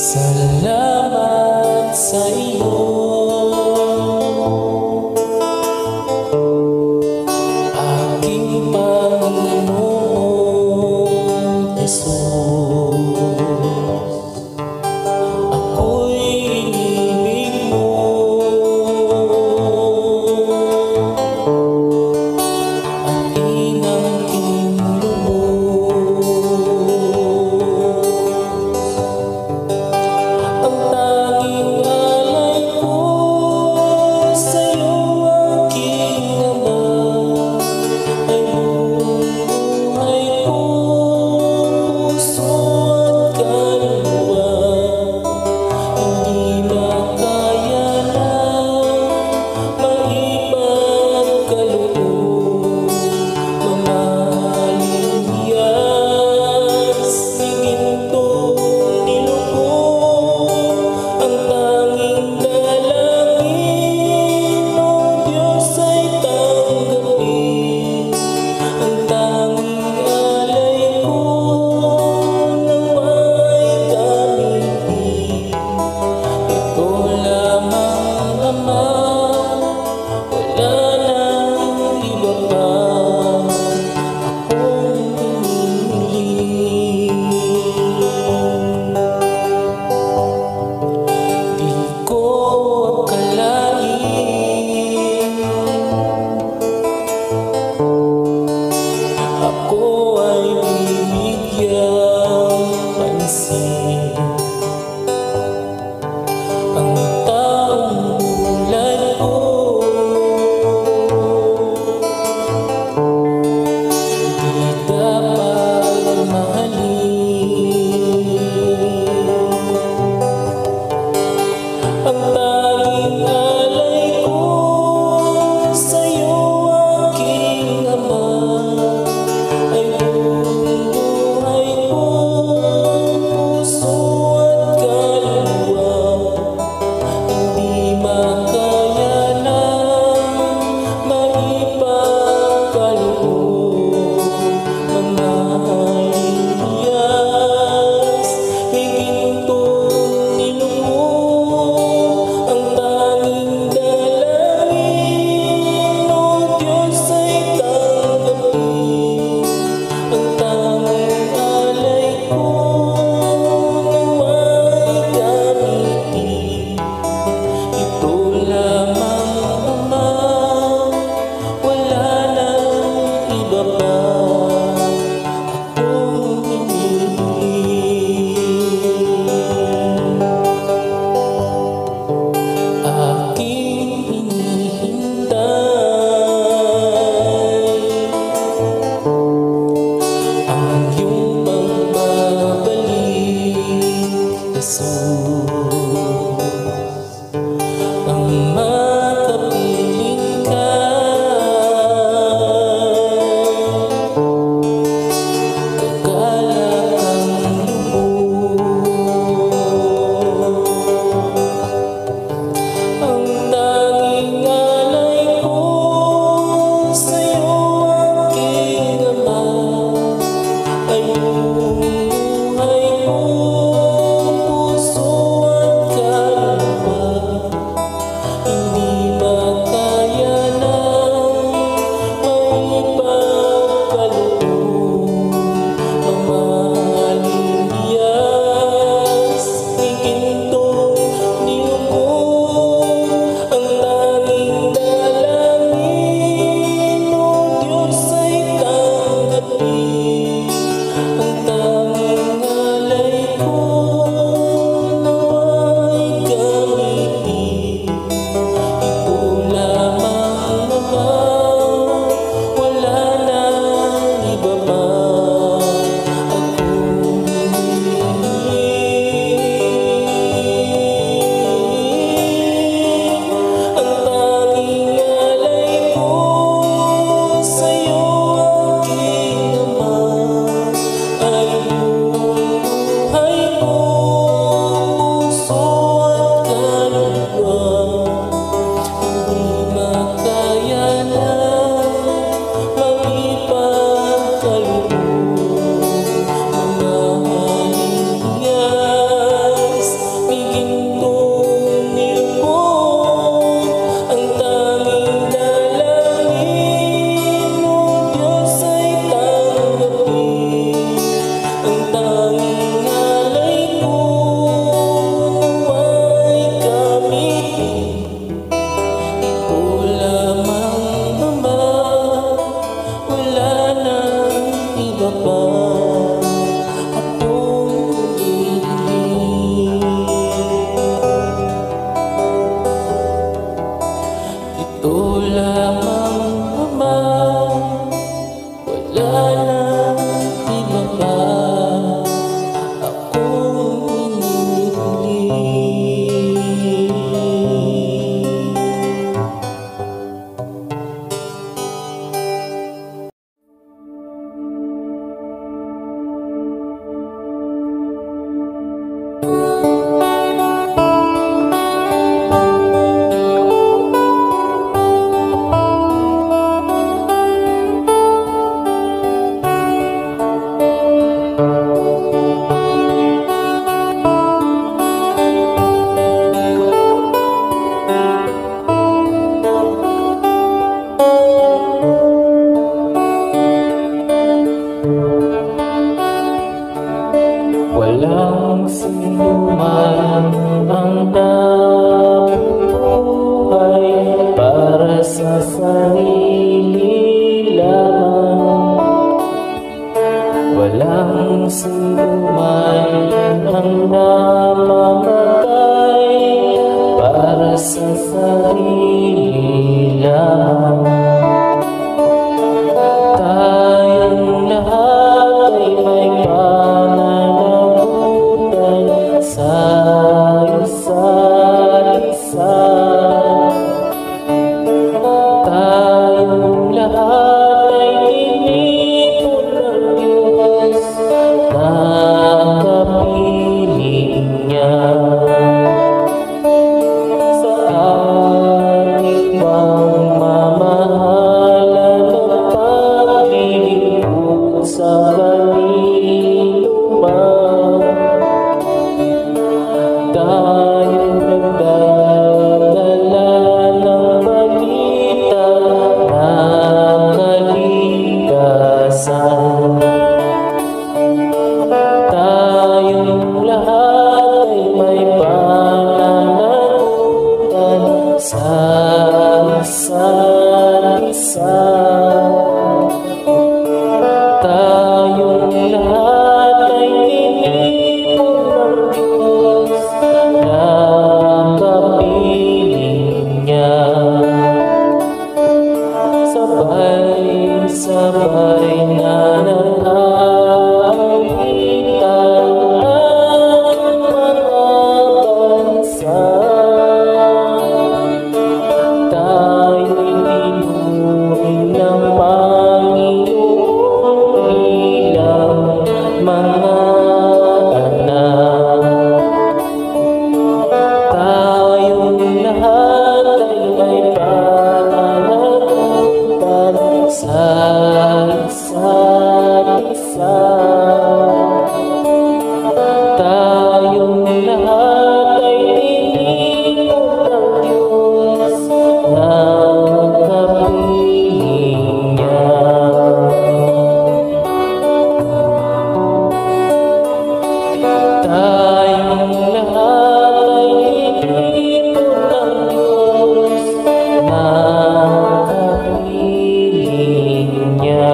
Salamat sa iyo, aking Panginoong Jesus. Ako'y inibig mo at inangkin lubos. Ang tanging alay ko sa'yo, aking Ama, ay buhay ko, puso at kaluluwa. Hindi makaya na maipagkaloob, mamahalin niyas, higintong nilubog. Ang tanging dalangin, O Diyos, ay tanggapin. Ang tanging alay ko nawa'y gamitin. Ito lamang, Ama, wala nang iba pa akong hinihiling. Di ko akalain ako ay bibigyan pansin. Ang taong tulad ko di dapat mahalin. Ang tanging alay ko sa'yo, aking Ama, ay buhay ko, puso at kaluluwa. Hindi makaya na maipagkaloob, mamahalin niyas, higintong nilubog. Ang tanging dalangin, O Diyos, ay tanggapin. Ang tanging alay ko nawa'y gamitin. Ito lamang, Ama, wala nang iba pa akong hinihiling. Aking hinihintay ang iyong pagbabalik, Jesus. Ang makapiling ka, kagalak ang lubos. Ang tanging alay ko sa'yo, aking Ama, ay buhay ko, puso at kaluluwa. Hindi makaya na maipagkaloob, mamahalin niyas, higintong nilubog. Ang tanging dalangin, O Diyos, ay tanggapin. Ang tanging alay ko Walang sinuman ang nabubuhay para sa sarili lamang. Walang sinuman ang namamatay para sa sarili lamang. Tayong lahat ay may pananagutan sa isa't isa. Tayong lahat ay tinipon ng Diyos na kapiling niya. Sa ating pagmamahalan at paglilingkod sa kanino man, tayong nagdadala ng balita ng kaligtasan. Tayong lahat ay may pananagutan sa isa't isa. Tayong lahat ay tinipon ng Diyos na kapiling niya. Sabay-sabay na nag-aawitan ang mga bansa. Tayo'y tinuring ng Panginoon bilang mga anak. Tayong lahat ay may pananagutan sa isa't isa. Tayong lahat ay tinipon ng Diyos na kapiling niya. Tayong lahat ay tinipon ng Diyos na kapiling niya.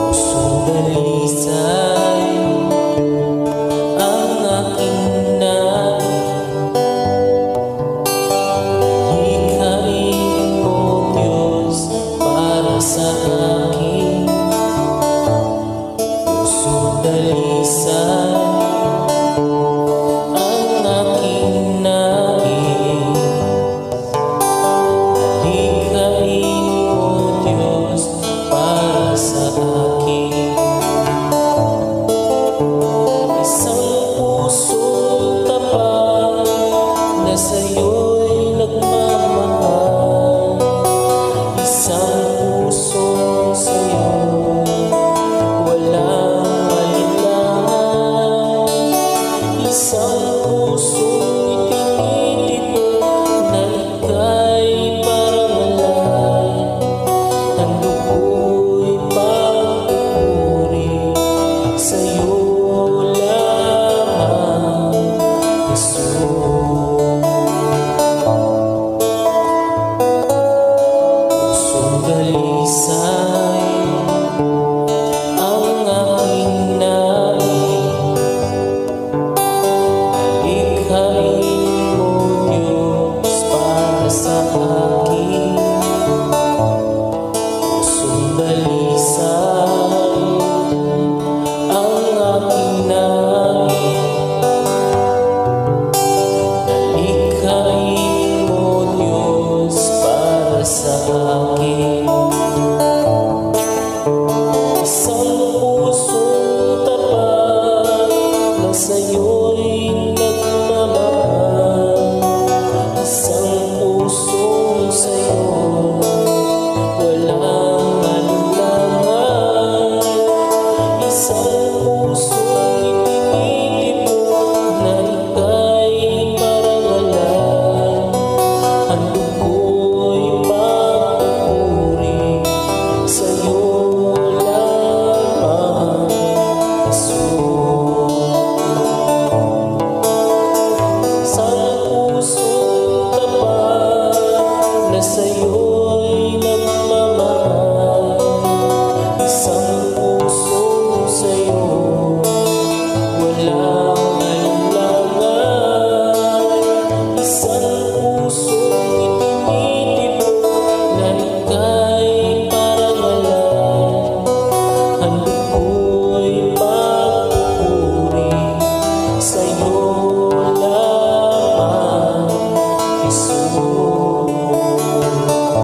Pusong dalisay ang aking nais, likhain mo Diyos para sa akin. Pusong dalisay ang aking nais, likhain mo Diyos para sa akin.